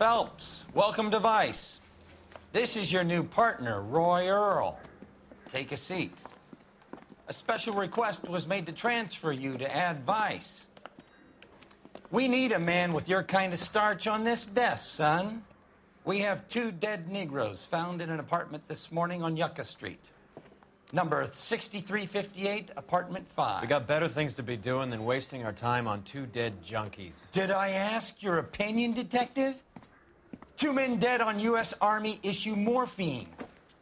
Phelps, welcome to Vice. This is your new partner, Roy Earl. Take a seat. A special request was made to transfer you to Ad Vice. We need a man with your kind of starch on this desk, son. We have 2 dead Negroes found in an apartment this morning on Yucca Street. Number 6358, apartment 5. We got better things to be doing than wasting our time on 2 dead junkies. Did I ask your opinion, detective? 2 men dead on U.S. Army issue morphine.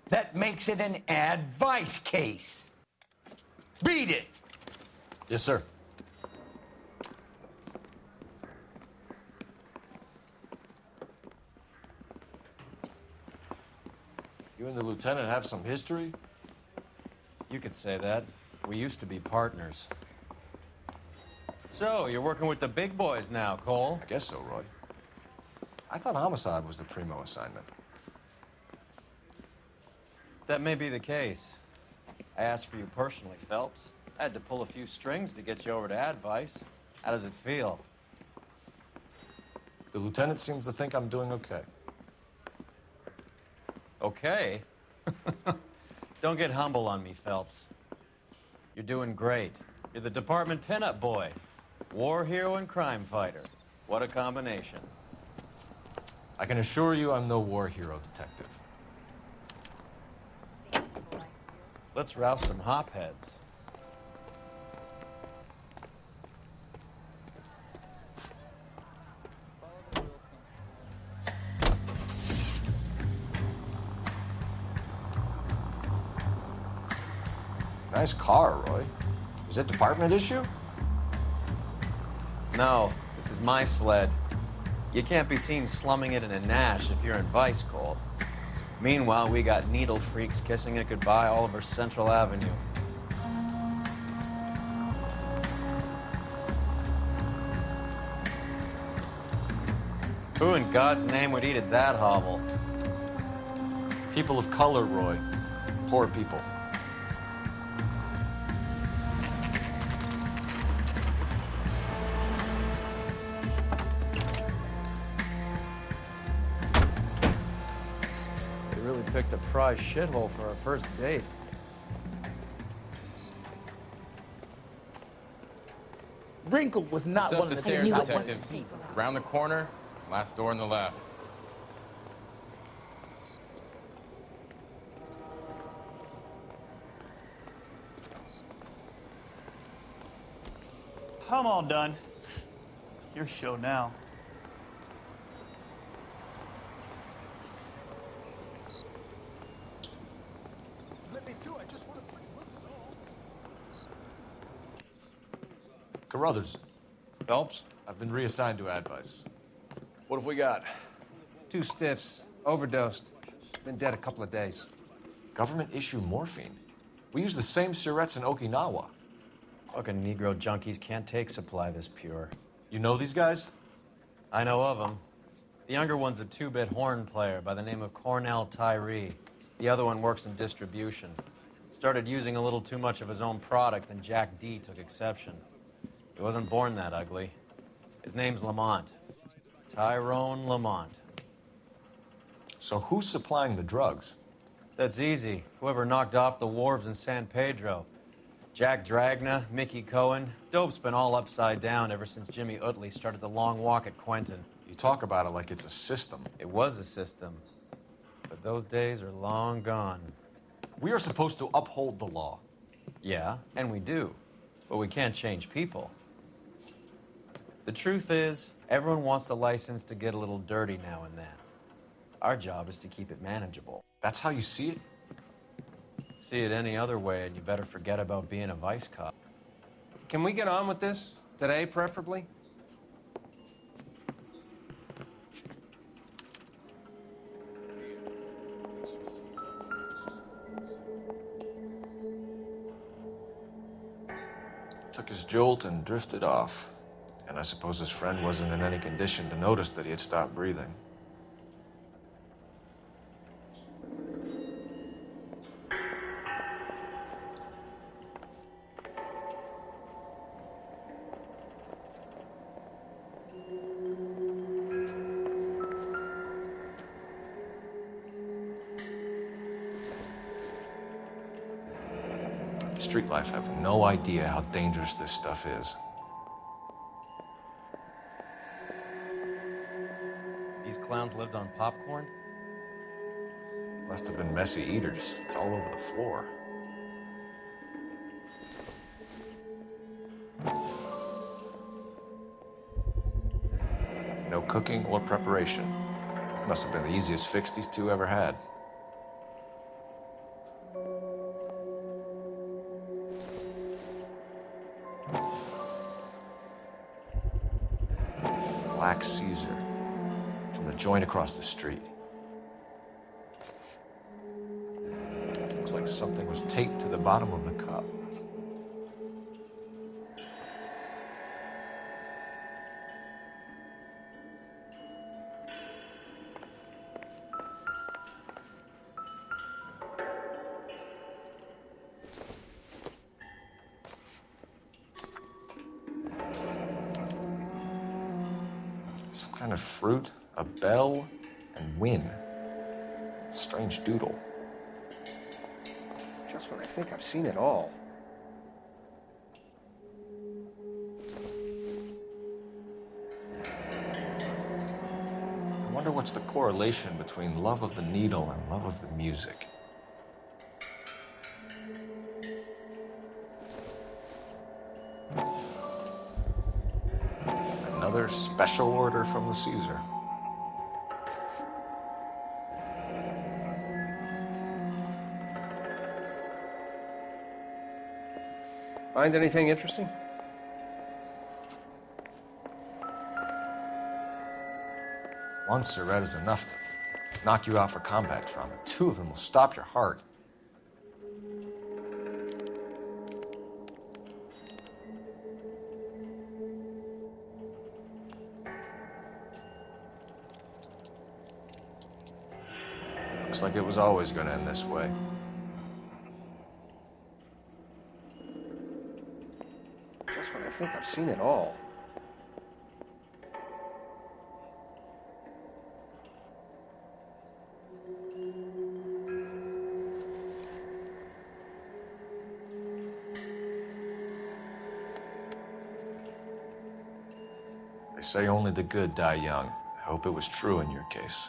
That makes it an Ad Vice case. Beat it! Yes, sir. You and the lieutenant have some history? You could say that. We used to be partners. So, you're working with the big boys now, Cole? I guess so, Roy. I thought homicide was the primo assignment. That may be the case. I asked for you personally, Phelps. I had to pull a few strings to get you over to Ad Vice. How does it feel? The lieutenant seems to think I'm doing okay. Okay? Don't get humble on me, Phelps. You're doing great. You're the department pinup boy. War hero and crime fighter. What a combination. I can assure you I'm no war hero, detective. Let's rouse some hopheads. Nice car, Roy. Is it department issue? No, this is my sled. You can't be seen slumming it in a Nash if you're in Vice, Cole. Meanwhile, we got needle freaks kissing it goodbye all over Central Avenue. Who in God's name would eat at that hovel? People of color, Roy. Poor people. We really picked a prize shithole for our first date. Wrinkle was not It's one up of the the stairs, things I wanted to detectives. see. Round the corner, last door on the left. I'm all done. Your show now. Let me through. I just want to quick look. Carruthers, Phelps? I've been reassigned to Ad Vice. What have we got? 2 stiffs, overdosed, been dead a couple of days. Government issue morphine. We use the same syrettes in Okinawa. Fucking Negro junkies can't take supply this pure. You know these guys? I know of them. The younger one's a 2-bit horn player by the name of Cornell Tyree. The other one works in distribution. Started using a little too much of his own product, and Jack D took exception. He wasn't born that ugly. His name's Lamont. Tyrone Lamont. So who's supplying the drugs? That's easy. Whoever knocked off the wharves in San Pedro. Jack Dragna, Mickey Cohen. Dope's been all upside down ever since Jimmy Utley started the long walk at Quentin. You talk about it like it's a system. It was a system, but those days are long gone. We are supposed to uphold the law. Yeah, and we do, but we can't change people. The truth is, everyone wants the license to get a little dirty now and then. Our job is to keep it manageable. That's how you see it? See it any other way, and you better forget about being a vice cop. Can we get on with this? Today, preferably? Took his jolt and drifted off. And I suppose his friend wasn't in any condition to notice that he had stopped breathing. Street life have no idea how dangerous this stuff is. These clowns lived on popcorn? Must have been messy eaters. It's all over the floor. No cooking or preparation. Must have been the easiest fix these two ever had. Black Caesar from the joint across the street. Looks like something was taped to the bottom of the cup. Some kind of fruit, a bell, and win. Strange doodle. Just when I think I've seen it all. I wonder what's the correlation between love of the needle and love of the music. Another special order from the Caesar. Find anything interesting? One cigarette is enough to knock you out for combat trauma. Two of them will stop your heart. Looks like it was always going to end this way. Just when I think I've seen it all. They say only the good die young. I hope it was true in your case.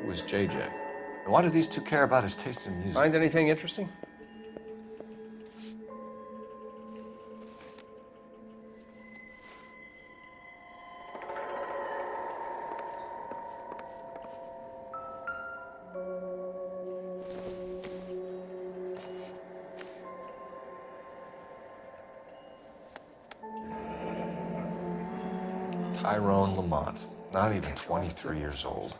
Who was JJ? And why do these two care about his taste in music? Find anything interesting? Tyrone Lamont, not even 23 years old.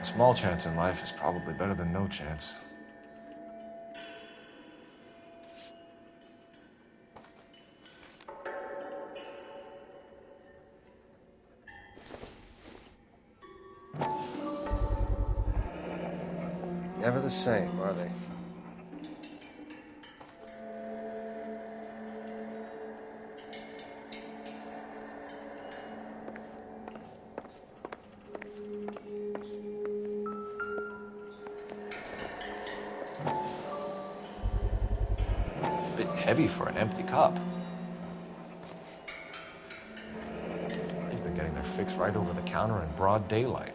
A small chance in life is probably better than no chance. Never the same, are they? A bit heavy for an empty cup. They've been getting their fix right over the counter in broad daylight.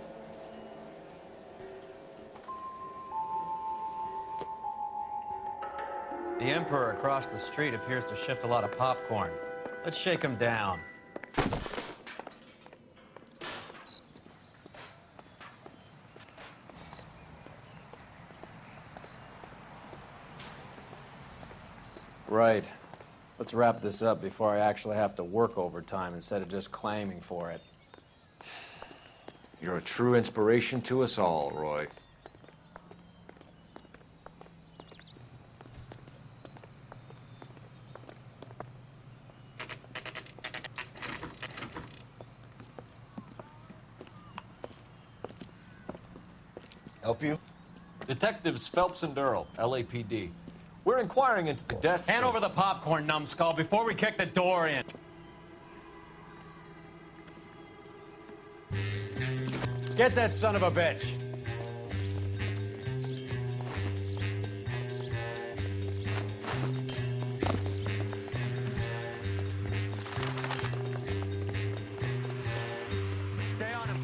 The Emperor across the street appears to shift a lot of popcorn. Let's shake him down. Right. Let's wrap this up before I actually have to work overtime instead of just claiming for it. You're a true inspiration to us all, Roy. Help you? Detectives Phelps and Durrell, LAPD. We're inquiring into the deaths Hand of... over the popcorn, numbskull, before we kick the door in. Get that son of a bitch. Stay on him.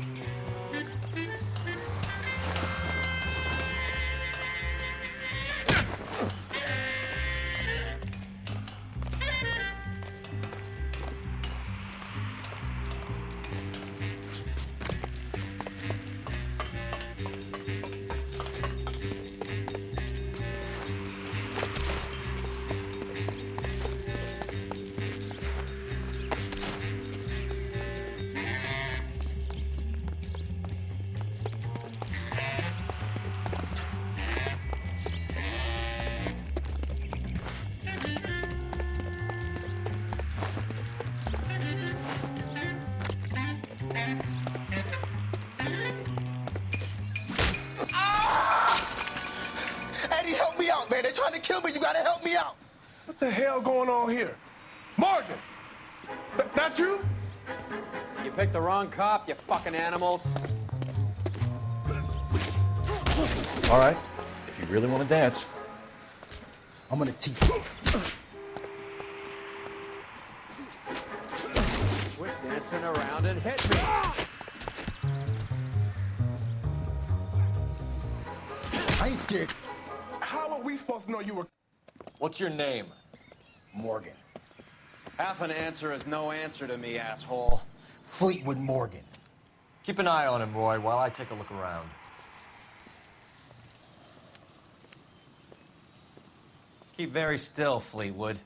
Eddie, help me out, man. They're trying to kill me. You gotta help me out. What the hell going on here? Morgan! That you? You picked the wrong cop, you fucking animals. All right, if you really want to dance. I'm gonna teach you. Quit dancing around and hit me. I ain't scared. How are we supposed to know you were... What's your name? Morgan. Half an answer is no answer to me, asshole. Fleetwood Morgan. Keep an eye on him, Roy, while I take a look around. Keep very still, Fleetwood.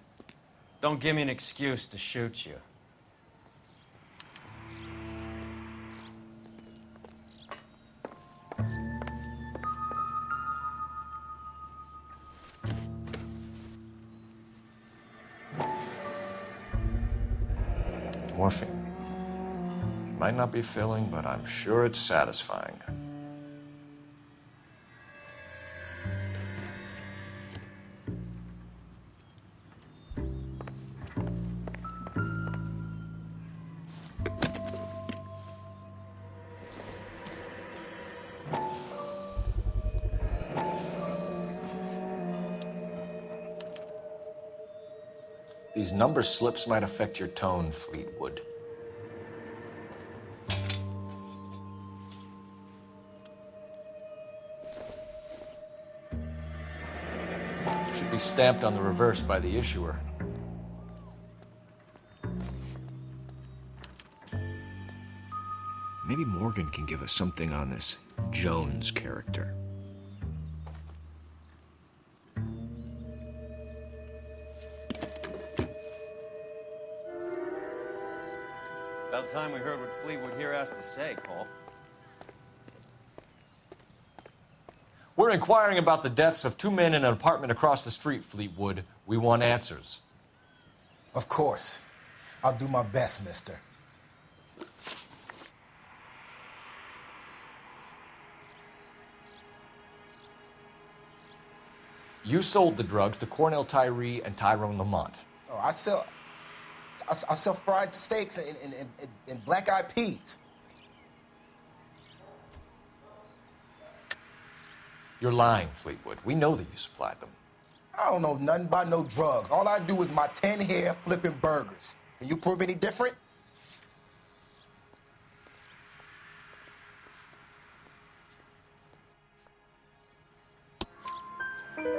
Don't give me an excuse to shoot you. Morphine. Might not be filling, but I'm sure it's satisfying. These number slips might affect your tone, Fleetwood. Should be stamped on the reverse by the issuer. Maybe Morgan can give us something on this Jones character. About time we heard what Fleetwood here has to say, Cole. We're inquiring about the deaths of two men in an apartment across the street, Fleetwood. We want answers. Of course. I'll do my best, mister. You sold the drugs to Cornell Tyree and Tyrone Lamont. Oh, I sell fried steaks and black-eyed peas. You're lying, Fleetwood. We know that you supplied them. I don't know nothing about no drugs. All I do is my 10 hair flipping burgers. Can you prove any different?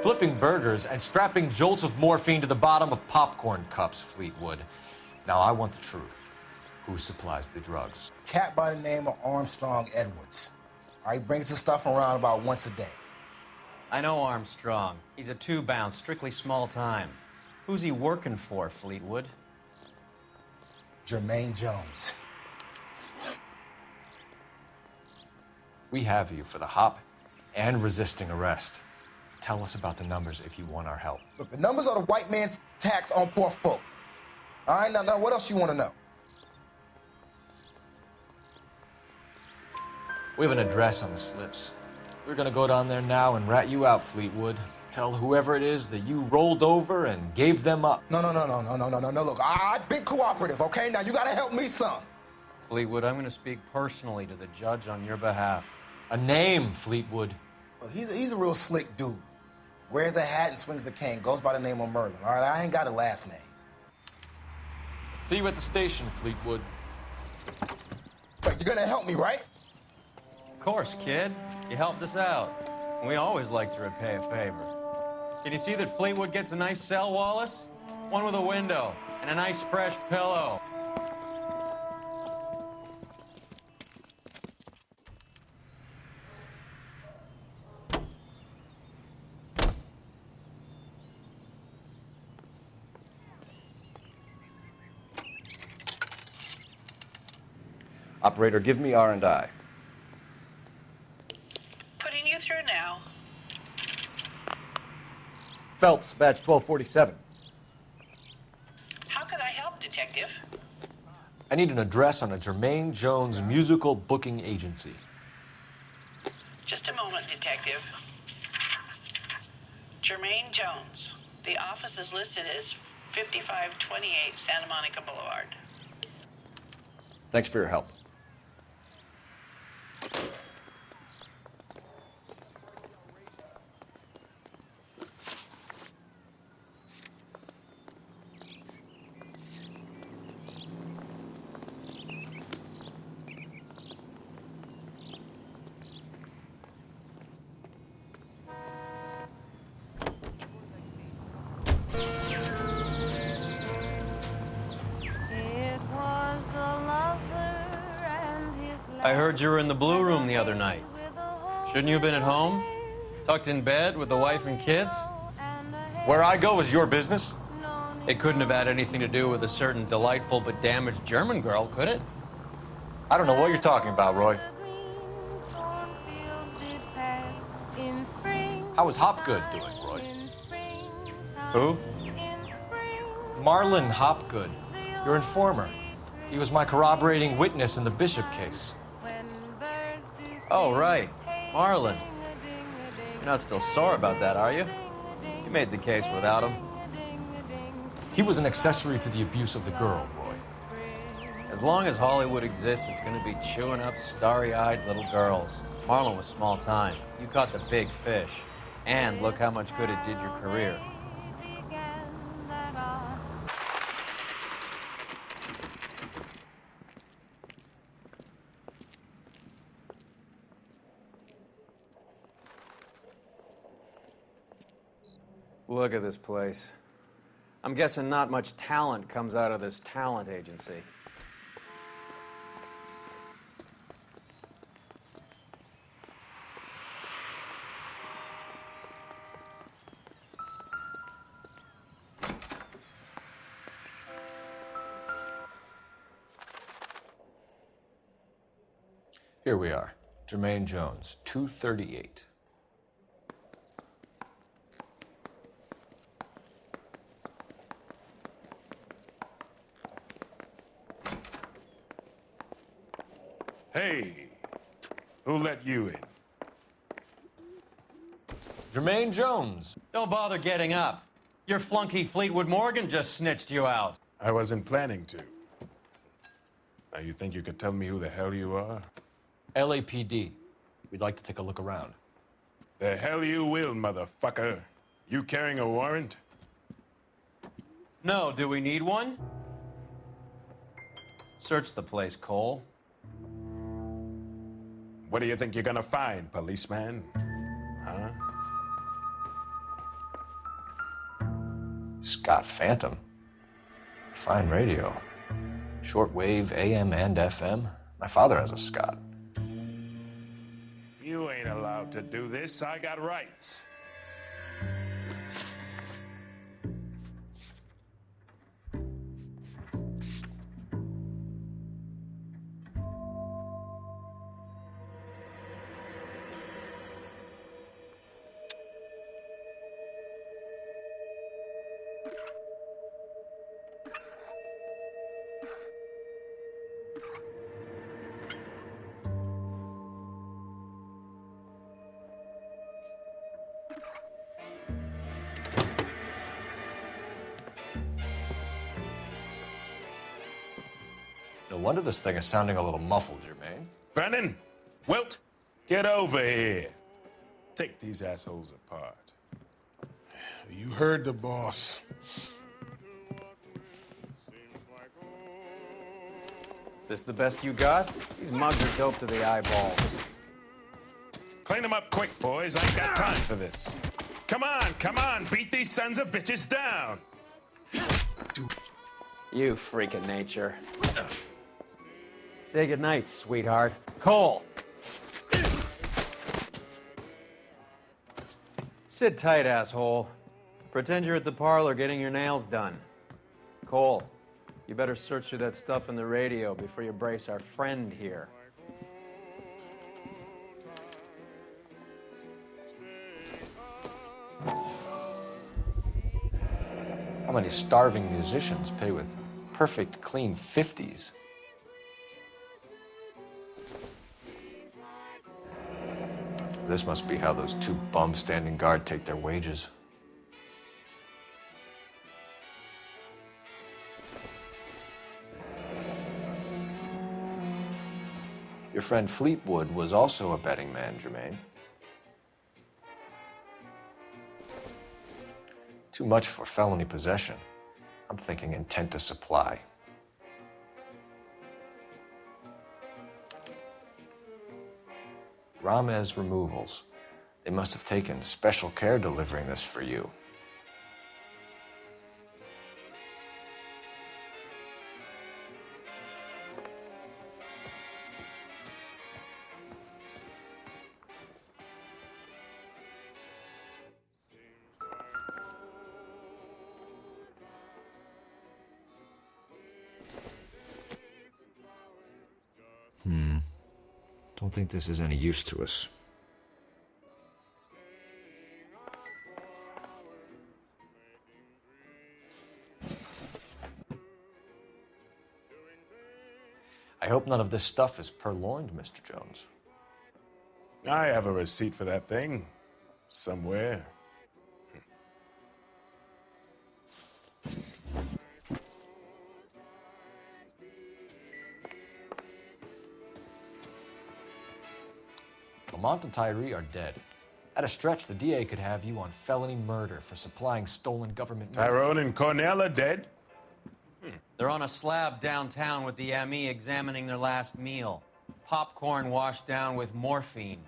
Flipping burgers and strapping jolts of morphine to the bottom of popcorn cups, Fleetwood. Now, I want the truth. Who supplies the drugs? Cat by the name of Armstrong Edwards. All right, brings the stuff around about once a day. I know Armstrong. He's a two-bound, strictly small time. Who's he working for, Fleetwood? Jermaine Jones. We have you for the hop and resisting arrest. Tell us about the numbers if you want our help. Look, the numbers are the white man's tax on poor folk. All right, now what else you want to know? We have an address on the slips. We're gonna go down there now and rat you out, Fleetwood. Tell whoever it is that you rolled over and gave them up. No. Look, I've been cooperative, okay? Now you gotta help me some. Fleetwood, I'm going to speak personally to the judge on your behalf. A name, Fleetwood. Well, he's a real slick dude. Wears a hat and swings a cane. Goes by the name of Merlin. All right, I ain't got a last name. See you at the station, Fleetwood. But you're gonna help me, right? Of course, kid. You helped us out. We always like to repay a favor. Can you see that Fleetwood gets a nice cell, Wallace? One with a window and a nice fresh pillow. Operator, give me R&I. Putting you through now. Phelps, badge 1247. How can I help, Detective? I need an address on a Jermaine Jones musical booking agency. Just a moment, Detective. Jermaine Jones. The office is listed as 5528 Santa Monica Boulevard. Thanks for your help. I heard you were in the Blue Room the other night. Shouldn't you have been at home? Tucked in bed with the wife and kids? Where I go is your business? It couldn't have had anything to do with a certain delightful but damaged German girl, could it? I don't know what you're talking about, Roy. How was Hopgood doing, Roy? Who? Marlon Hopgood, your informer. He was my corroborating witness in the Bishop case. Oh, right. Marlon. You're not still sore about that, are you? You made the case without him. He was an accessory to the abuse of the girl, Roy. As long as Hollywood exists, it's going to be chewing up starry-eyed little girls. Marlon was small time. You caught the big fish. And look how much good it did your career. Look at this place. I'm guessing not much talent comes out of this talent agency. Here we are. Jermaine Jones, 238. Hey, who let you in? Jermaine Jones. Don't bother getting up. Your flunky Fleetwood Morgan just snitched you out. I wasn't planning to. Now, you think you could tell me who the hell you are? LAPD. We'd like to take a look around. The hell you will, motherfucker. You carrying a warrant? No, do we need one? Search the place, Cole. What do you think you're gonna find, policeman? Huh? Scott Phantom. Fine radio. Shortwave, AM and FM. My father has a Scott. You ain't allowed to do this. I got rights. No wonder this thing is sounding a little muffled, Jermaine. Brennan, Wilt, get over here. Take these assholes apart. You heard the boss. Is this the best you got? These mugs are dope to the eyeballs. Clean them up quick, boys. I ain't got time for this. Come on, beat these sons of bitches down. You freak of nature. Say goodnight, sweetheart. Cole! Sit tight, asshole. Pretend you're at the parlor getting your nails done. Cole, you better search through that stuff in the radio before you brace our friend here. How many starving musicians pay with perfect, clean 50s? This must be how those two bums standing guard take their wages. Your friend Fleetwood was also a betting man, Jermaine. Too much for felony possession. I'm thinking intent to supply. Ramez Removals. They must have taken special care delivering this for you. Don't think this is any use to us. I hope none of this stuff is purloined, Mr. Jones. I have a receipt for that thing. Somewhere. Lamont and Tyree are dead. At a stretch, the DA could have you on felony murder for supplying stolen government money. Tyrone and Cornell are dead? They're on a slab downtown with the ME examining their last meal. Popcorn washed down with morphine.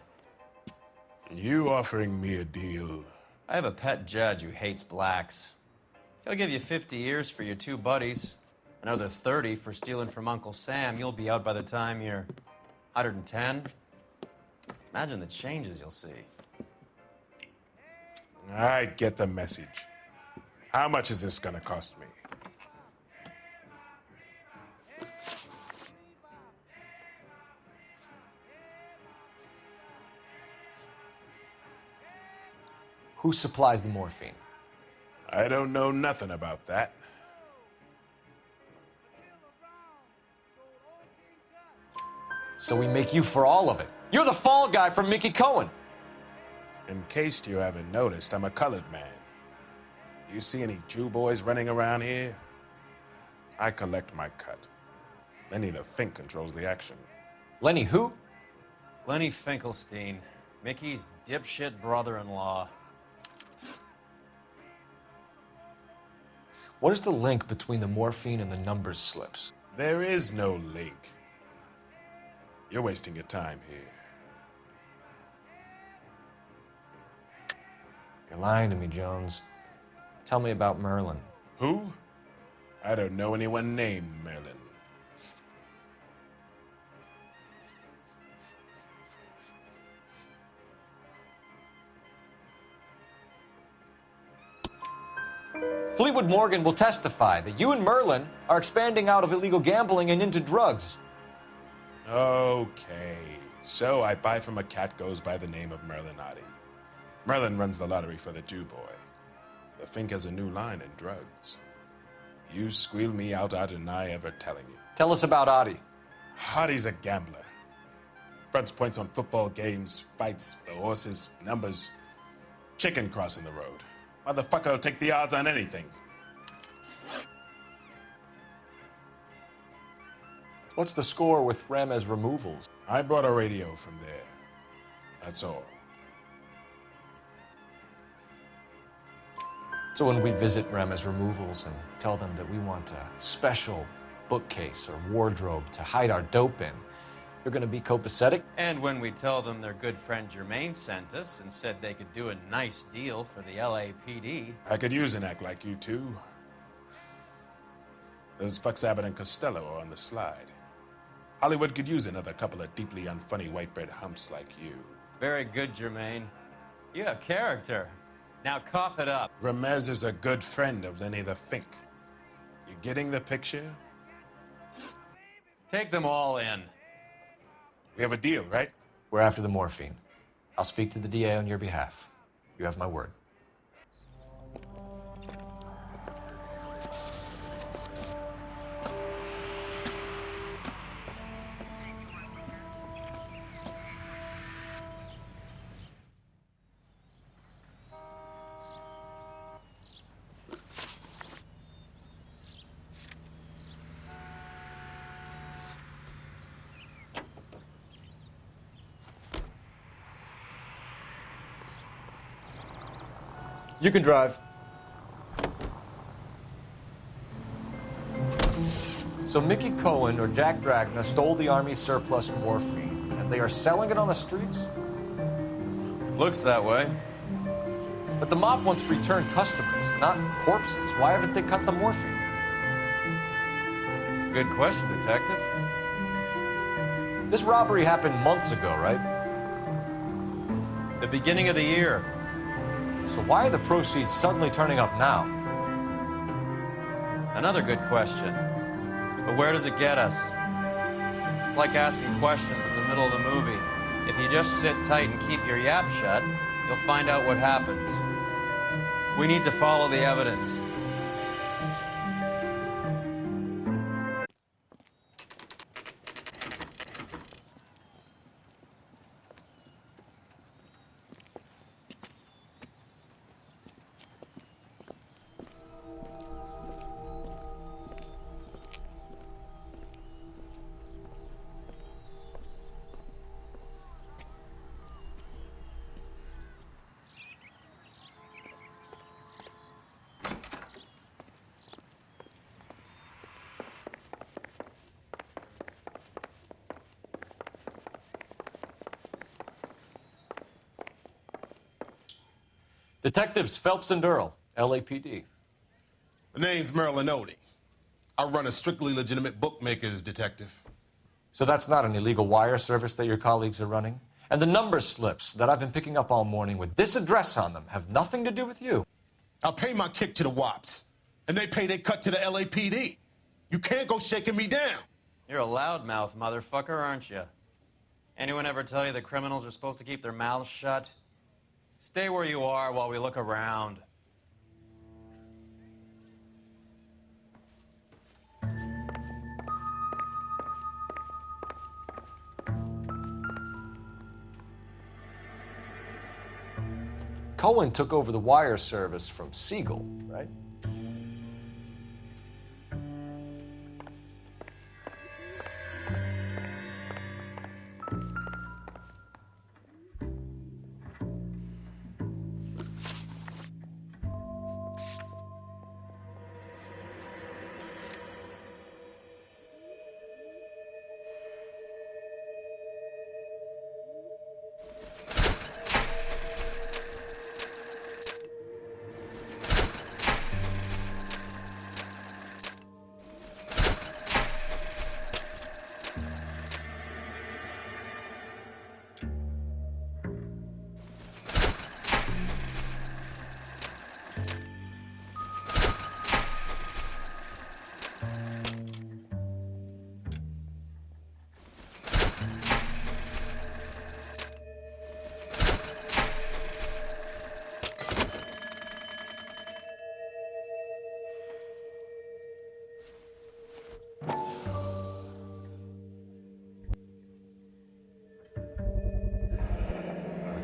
You offering me a deal? I have a pet judge who hates blacks. He'll give you 50 years for your two buddies. Another 30 for stealing from Uncle Sam. You'll be out by the time you're 110. Imagine the changes you'll see. I get the message. How much is this gonna cost me? Who supplies the morphine? I don't know nothing about that. So we make you for all of it. You're the fall guy from Mickey Cohen. In case you haven't noticed, I'm a colored man. You see any Jew boys running around here? I collect my cut. Lenny the Fink controls the action. Lenny who? Lenny Finkelstein, Mickey's dipshit brother-in-law. What is the link between the morphine and the numbers slips? There is no link. You're wasting your time here. You're lying to me, Jones. Tell me about Merlin. Who? I don't know anyone named Merlin. Fleetwood Morgan will testify that you and Merlin are expanding out of illegal gambling and into drugs. Okay, so I buy from a cat goes by the name of Merlin Oddie. Merlin runs the lottery for the Jew boy. The Fink has a new line in drugs. You squeal me out, I deny ever telling you. Tell us about Oddie. Oddie's a gambler. Fronts points on football games, fights, the horses, numbers. Chicken crossing the road. Motherfucker will take the odds on anything. What's the score with Ramez removals? I brought a radio from there. That's all. So when we visit Ramez removals and tell them that we want a special bookcase or wardrobe to hide our dope in, they're gonna be copacetic? And when we tell them their good friend Jermaine sent us and said they could do a nice deal for the LAPD. I could use an act like you two. Those fucks Abbott and Costello are on the slide. Hollywood could use another couple of deeply unfunny white bread humps like you. Very good, Jermaine. You have character. Now cough it up. Ramez is a good friend of Lenny the Fink. You getting the picture? Take them all in. We have a deal, right? We're after the morphine. I'll speak to the DA on your behalf. You have my word. You can drive. So Mickey Cohen or Jack Dragna stole the Army's surplus morphine, and they are selling it on the streets? Looks that way. But the mob wants return customers, not corpses. Why haven't they cut the morphine? Good question, Detective. This robbery happened months ago, right? The beginning of the year. So why are the proceeds suddenly turning up now? Another good question. But where does it get us? It's like asking questions in the middle of the movie. If you just sit tight and keep your yap shut, you'll find out what happens. We need to follow the evidence. Detectives Phelps and Earl, LAPD. The name's Merlin Odie. I run a strictly legitimate bookmaker's detective. So that's not an illegal wire service that your colleagues are running? And the number slips that I've been picking up all morning with this address on them have nothing to do with you? I pay my kick to the Wops, and they pay their cut to the LAPD. You can't go shaking me down. You're a loudmouth motherfucker, aren't you? Anyone ever tell you that criminals are supposed to keep their mouths shut? Stay where you are while we look around. Cohen took over the wire service from Siegel, right?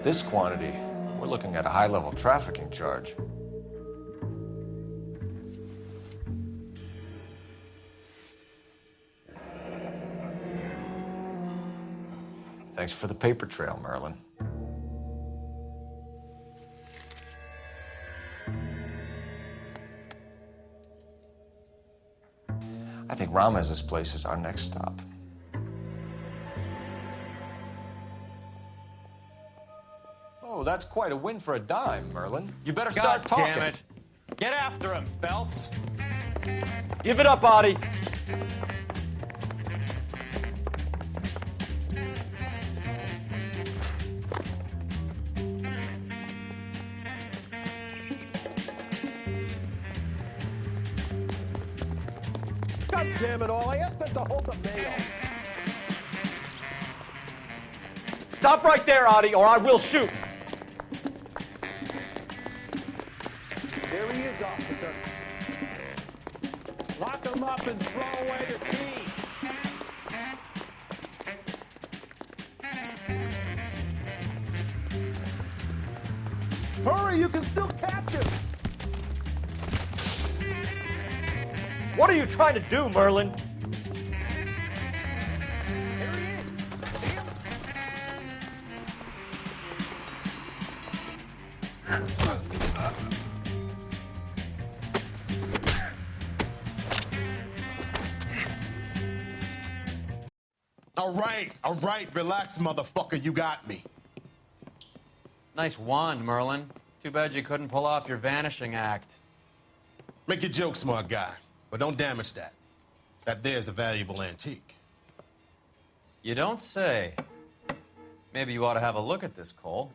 This quantity, we're looking at a high-level trafficking charge. Thanks for the paper trail, Merlin. I think Ramez's place is our next stop. Oh, that's quite a win for a dime, Merlin. You better start God talking. damn it. Get after him, Phelps. Give it up, Audie. God damn it all, I asked them to hold the mail. Stop right there, Audie, or I will shoot. There he is, officer. Lock him up and throw away the key. Hurry, you can still catch him. What are you trying to do, Merlin? Here he is. See him? All right, relax, motherfucker, you got me. Nice wand, Merlin. Too bad you couldn't pull off your vanishing act. Make your joke, smart guy, but don't damage that. That there's a valuable antique. You don't say. Maybe you ought to have a look at this, Cole.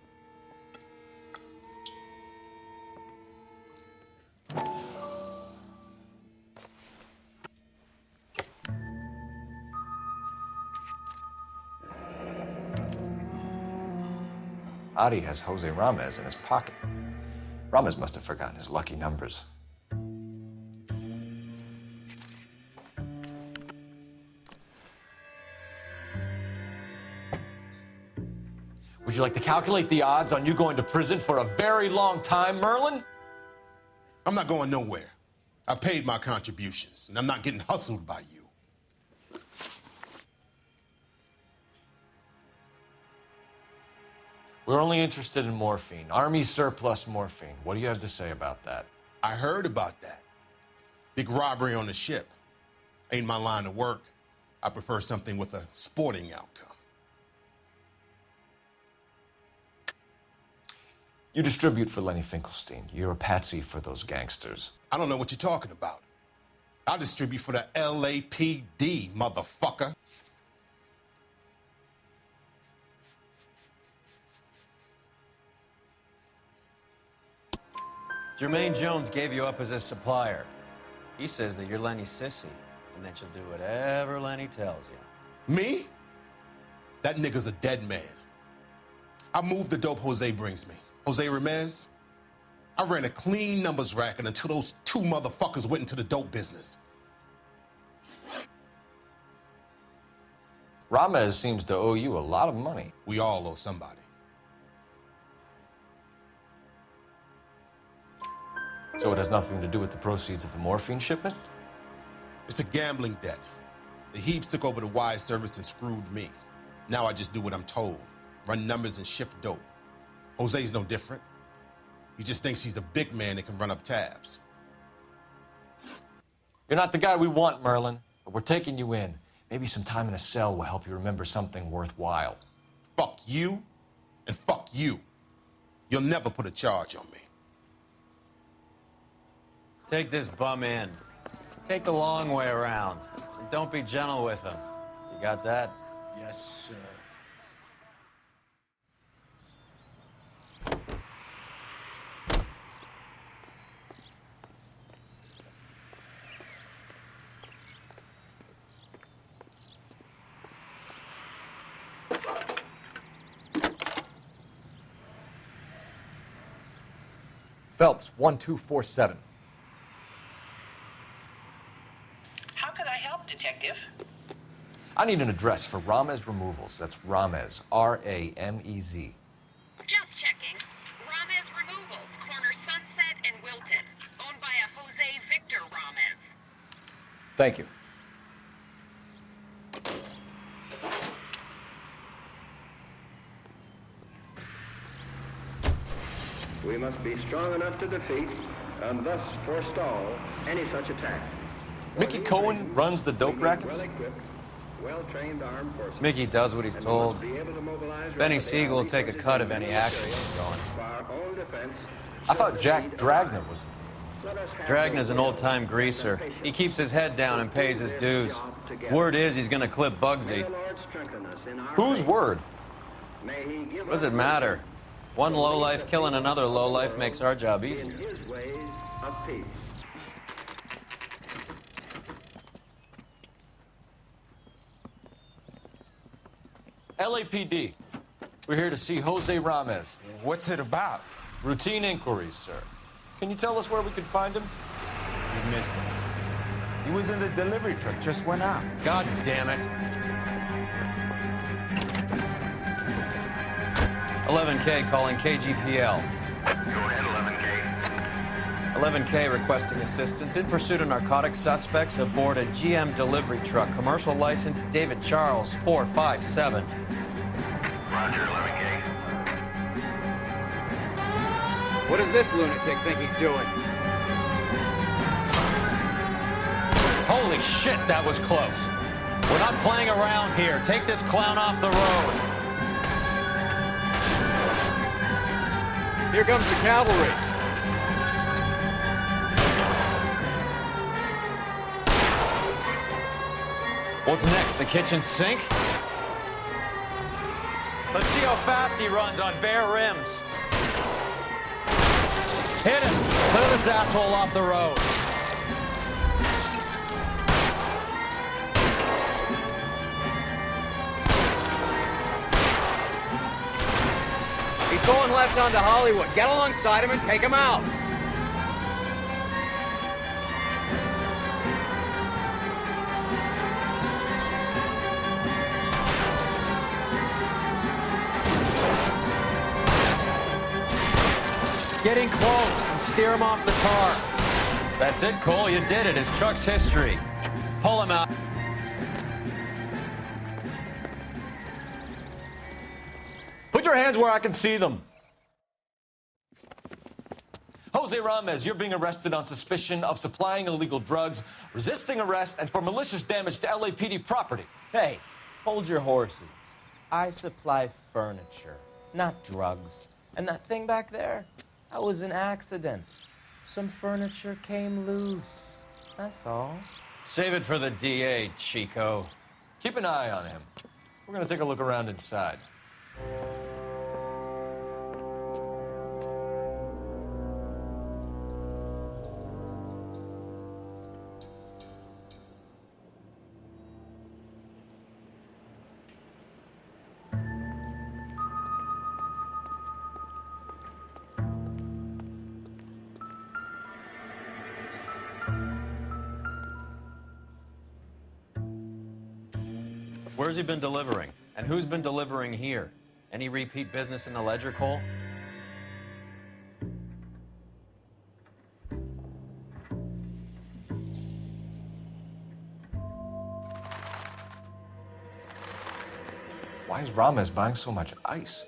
Adi has Jose Ramez in his pocket. Ramez must have forgotten his lucky numbers. Would you like to calculate the odds on you going to prison for a very long time, Merlin? I'm not going nowhere. I've paid my contributions, and I'm not getting hustled by you. We're only interested in morphine. Army surplus morphine. What do you have to say about that? I heard about that. Big robbery on the ship. Ain't my line of work. I prefer something with a sporting outcome. You distribute for Lenny Finkelstein. You're a patsy for those gangsters. I don't know what you're talking about. I distribute for the LAPD, motherfucker. Jermaine Jones gave you up as his supplier. He says that you're Lenny's sissy, and that you'll do whatever Lenny tells you. Me? That nigga's a dead man. I moved the dope Jose brings me. Jose Ramez? I ran a clean numbers racket until those two motherfuckers went into the dope business. Ramez seems to owe you a lot of money. We all owe somebody. So it has nothing to do with the proceeds of the morphine shipment? It's a gambling debt. The Heaps took over the wire service and screwed me. Now I just do what I'm told. Run numbers and shift dope. Jose's no different. He just thinks he's a big man that can run up tabs. You're not the guy we want, Merlin, but we're taking you in. Maybe some time in a cell will help you remember something worthwhile. Fuck you, and fuck you. You'll never put a charge on me. Take this bum in. Take the long way around. And don't be gentle with him. You got that? Yes, sir. Phelps, 1247. How could I help, Detective? I need an address for Ramez Removals. That's Ramez, R-A-M-E-Z. Just checking. Ramez Removals, corner Sunset and Wilton. Owned by a Jose Victor Ramez. Thank you. must be strong enough to defeat and thus forestall any such attack. Mickey Cohen runs the dope rackets? Well-equipped, well-trained armed forces. Mickey does what he's And told. we must be able to mobilize Benny rapidly Siegel will take a resources cut of in any the action area he's going. for our own defense. I thought Jack Dragna was... Let us have Dragna's the an will old-time greaser. and patience He keeps his head down and pays his to do dues. this job together. Word is he's gonna clip May Bugsy. the Lord strengthen us in our Whose faith. word? May he give What does us it matter? One wisdom lowlife killing another lowlife makes our job in easier. his ways of peace. LAPD. We're here to see Jose Ramez. What's it about? Routine inquiries, sir. Can you tell us where we can find him? You missed him. He was in the delivery truck, just went out. God damn it. 11K calling KGPL. Go ahead, 11K. 11K requesting assistance in pursuit of narcotic suspects aboard a GM delivery truck. Commercial license David Charles 457. Roger, 11K. What does this lunatic think he's doing? Holy shit, that was close. We're not playing around here. Take this clown off the road. Here comes the cavalry. What's next, the kitchen sink? Let's see how fast he runs on bare rims. Hit him! Clear this asshole off the road. He's going left onto Hollywood. Get alongside him and take him out. Get in close and steer him off the tar. That's it, Cole. You did it. It's Chuck's history. Pull him out. Put your hands where I can see them. Jose Ramez, you're being arrested on suspicion of supplying illegal drugs, resisting arrest, and for malicious damage to LAPD property. Hey, hold your horses. I supply furniture, not drugs. And that thing back there, that was an accident. Some furniture came loose. That's all. Save it for the DA, Chico. Keep an eye on him. We're going to take a look around inside. Where's he been delivering? And who's been delivering here? Any repeat business in the ledger, Cole? Why is Ramez buying so much ice?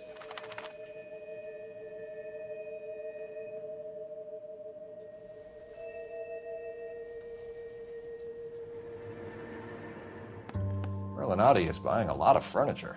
Merlinati is buying a lot of furniture.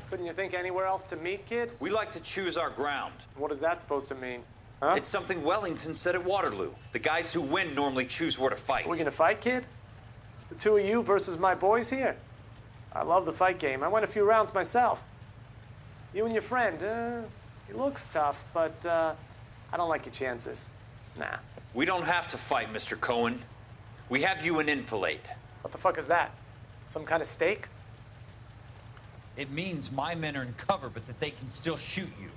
Couldn't you think anywhere else to meet, kid? We like to choose our ground. What is that supposed to mean? Huh? It's something Wellington said at Waterloo. The guys who win normally choose where to fight. Are we gonna fight, kid? The two of you versus my boys here? I love the fight game. I went a few rounds myself. You and your friend, he looks tough, but I don't like your chances. Nah. We don't have to fight, Mr. Cohen. We have you in enfilade. What the fuck is that? Some kind of stake? It means my men are in cover, but that they can still shoot you.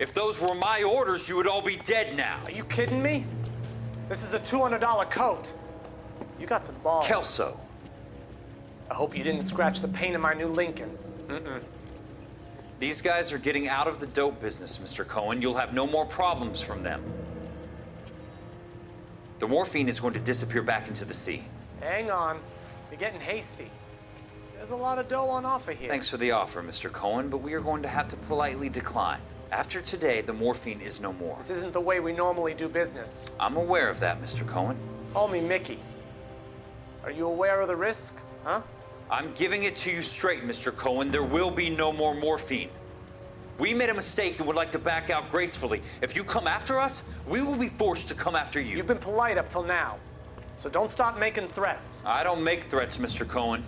If those were my orders, you would all be dead now. Are you kidding me? This is a $200 coat. You got some balls. Kelso. I hope you didn't scratch the paint in my new Lincoln. These guys are getting out of the dope business, Mr. Cohen. You'll have no more problems from them. The morphine is going to disappear back into the sea. Hang on. You're getting hasty. There's a lot of dough on offer here. Thanks for the offer, Mr. Cohen, but we are going to have to politely decline. After today, the morphine is no more. This isn't the way we normally do business. I'm aware of that, Mr. Cohen. Call me Mickey. Are you aware of the risk, huh? I'm giving it to you straight, Mr. Cohen. There will be no more morphine. We made a mistake and would like to back out gracefully. If you come after us, we will be forced to come after you. You've been polite up till now, so don't stop making threats. I don't make threats, Mr. Cohen.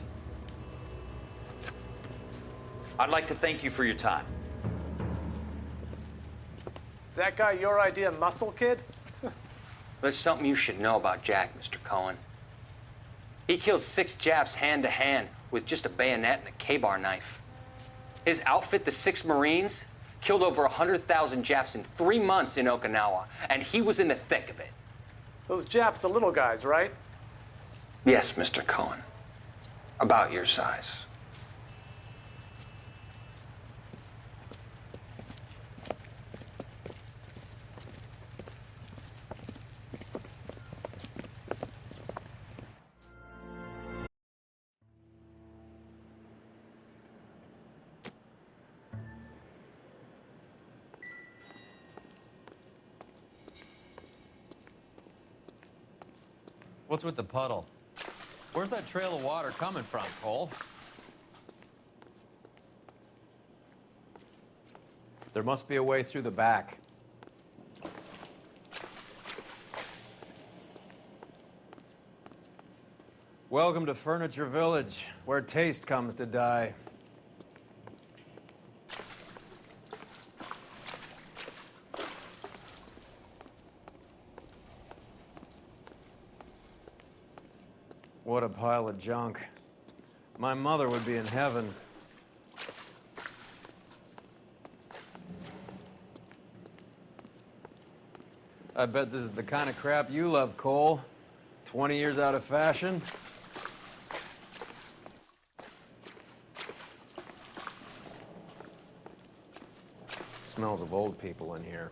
I'd like to thank you for your time. Is that guy your idea, Muscle Kid? There's something you should know about Jack, Mr. Cohen. He killed 6 Japs hand to hand with just a bayonet and a K-bar knife. His outfit, the 6 Marines, killed over 100,000 Japs in 3 months in Okinawa, and he was in the thick of it. Those Japs are little guys, right? Yes, Mr. Cohen. About your size. What's with the puddle? Where's that trail of water coming from, Cole? There must be a way through the back. Welcome to Furniture Village, where taste comes to die. What a pile of junk. My mother would be in heaven. I bet this is the kind of crap you love, Cole. 20 years out of fashion. Smells of old people in here.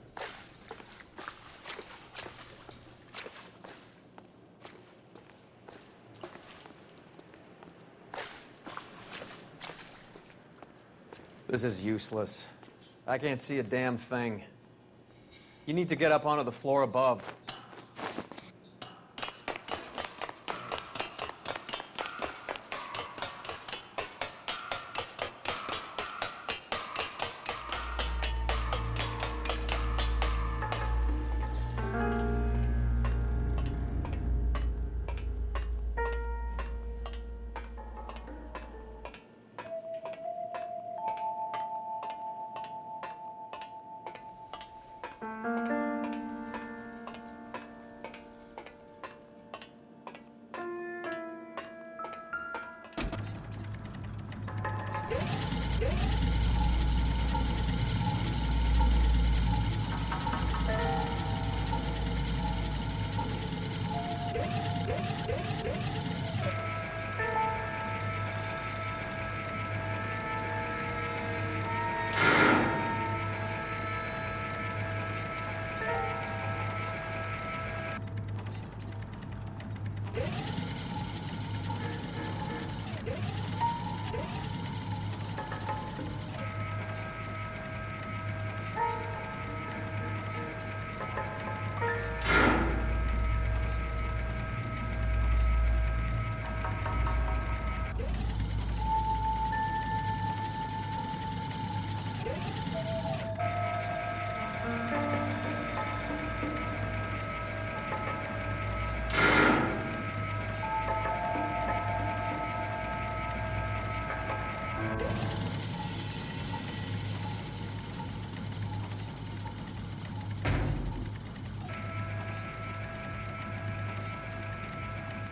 This is useless. I can't see a damn thing. You need to get up onto the floor above.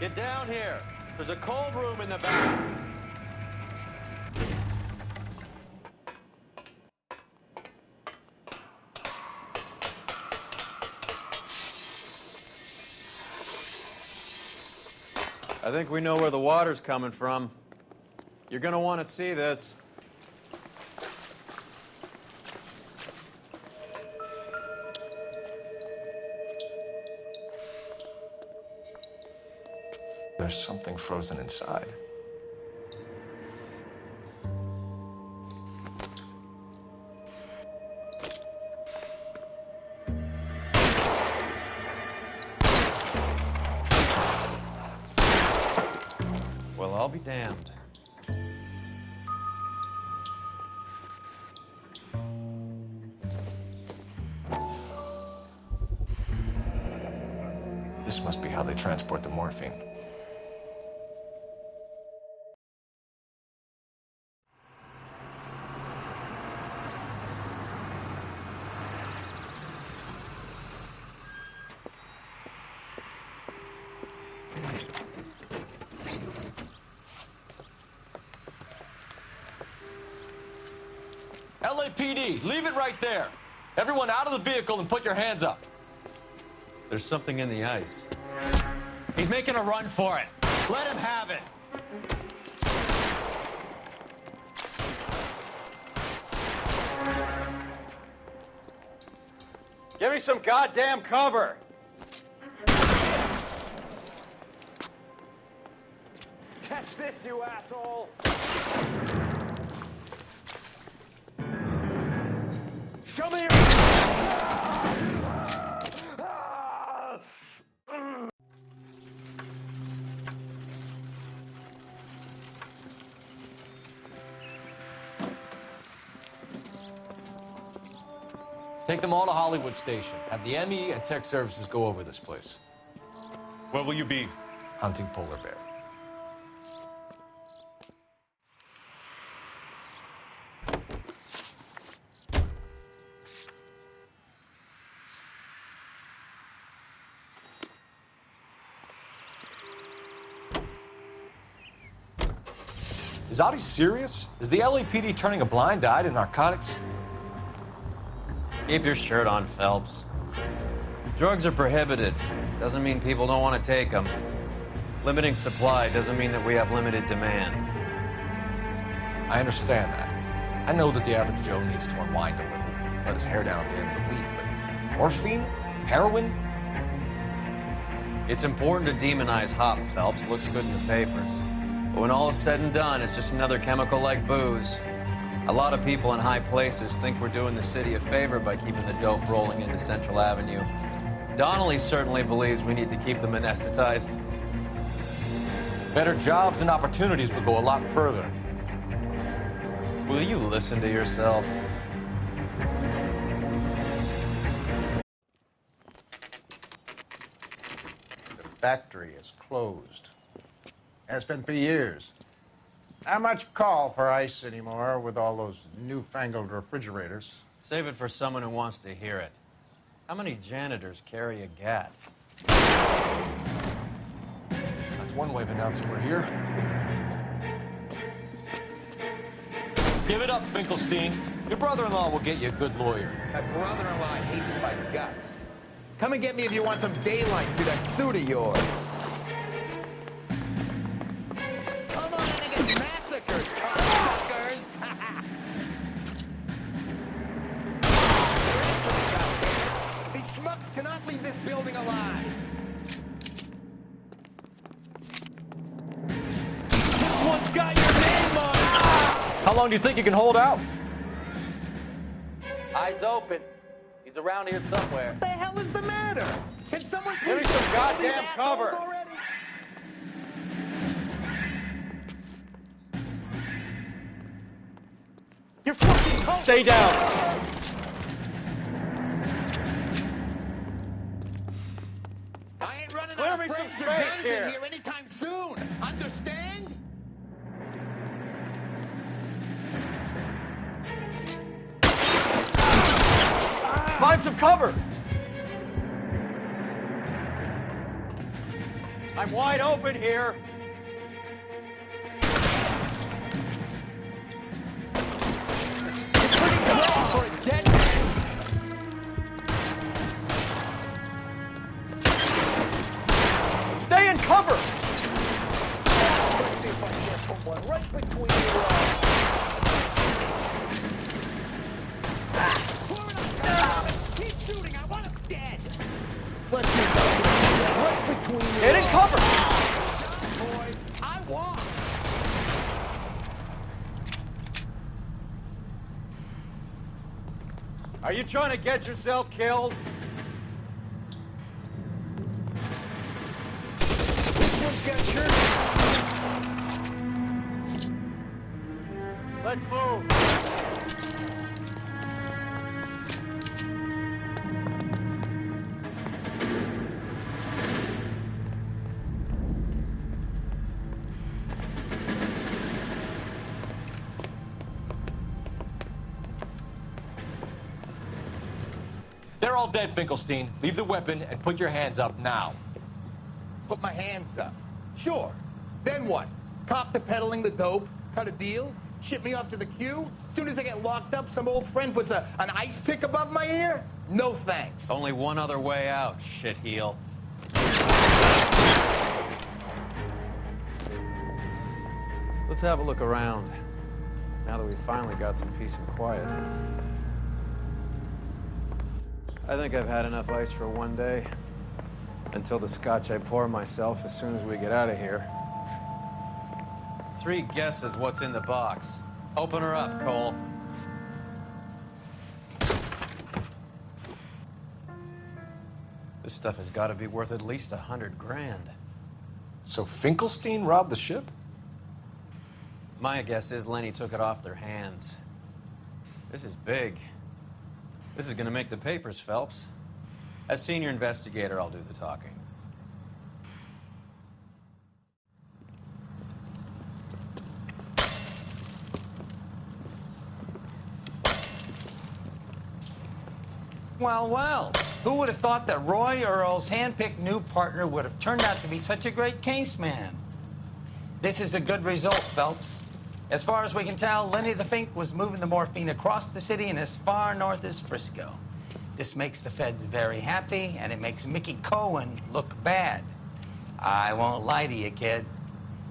Get down here. There's a cold room in the back. I think we know where the water's coming from. You're gonna want to see this. There's something frozen inside. Well, I'll be damned. This must be how they transport the morphine. LAPD, leave it right there. Everyone out of the vehicle and put your hands up. There's something in the ice. He's making a run for it. Let him have it. Give me some goddamn cover! Catch this, you asshole! Show me your... Take them all to Hollywood Station. Have the ME and Tech Services go over this place. Where will you be? Hunting polar bear. Is Audie serious? Is the LAPD turning a blind eye to narcotics? Keep your shirt on, Phelps. Drugs are prohibited. Doesn't mean people don't want to take them. Limiting supply doesn't mean that we have limited demand. I understand that. I know that the average Joe needs to unwind a little, let his hair down at the end of the week, but morphine? Heroin? It's important to demonize hop, Phelps. Looks good in the papers. But when all is said and done, it's just another chemical like booze. A lot of people in high places think we're doing the city a favor by keeping the dope rolling into Central Avenue. Donnelly certainly believes we need to keep them anesthetized. Better jobs and opportunities would go a lot further. Will you listen to yourself? The factory is closed. Has been for years. Not much call for ice anymore with all those newfangled refrigerators. Save it for someone who wants to hear it. How many janitors carry a gat? That's one way of announcing we're here. Give it up, Finkelstein. Your brother-in-law will get you a good lawyer. My brother-in-law hates my guts. Come and get me if you want some daylight through that suit of yours. Come on and get massacred, cocksuckers! These schmucks cannot leave this building alive. This one's got your name on it! How long do you think you can hold out? Eyes open. He's around here somewhere. What the hell is the matter? Can someone Give me please some get all these goddamn assholes cover. already? You're fucking cold. Stay down. I ain't running Clear out me of some friends or space guns here. in here anytime soon. Understand? Find some cover! I'm wide open here. It's pretty good for a dead man. Stay in cover! Let's see if I can get one right between Keep shooting, I want him dead! Let's see if I can get one right between Get in cover! Boys, I won! Are you trying to get yourself killed? This one's got shirt. Let's move. They're all dead, Finkelstein. Leave the weapon and put your hands up now. Put my hands up. Sure. Then what? Cop to peddling the dope? Cut a deal? Ship me off to the queue? Soon as I get locked up, some old friend puts an ice pick above my ear? No thanks. Only one other way out, shitheel. Let's have a look around, now that we've finally got some peace and quiet. I think I've had enough ice for one day, until the scotch I pour myself as soon as we get out of here. 3 guesses what's in the box. Open her up, Cole. This stuff has got to be worth at least 100 grand. So Finkelstein robbed the ship? My guess is Lenny took it off their hands. This is big. This is gonna make the papers, Phelps. As senior investigator, I'll do the talking. Well, well, who would have thought that Roy Earl's handpicked new partner would have turned out to be such a great case man? This is a good result, Phelps. As far as we can tell, Lenny the Fink was moving the morphine across the city and as far north as Frisco. This makes the feds very happy, and it makes Mickey Cohen look bad. I won't lie to you, kid.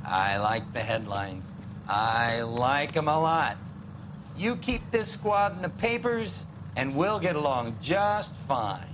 I like the headlines. I like them a lot. You keep this squad in the papers, and we'll get along just fine.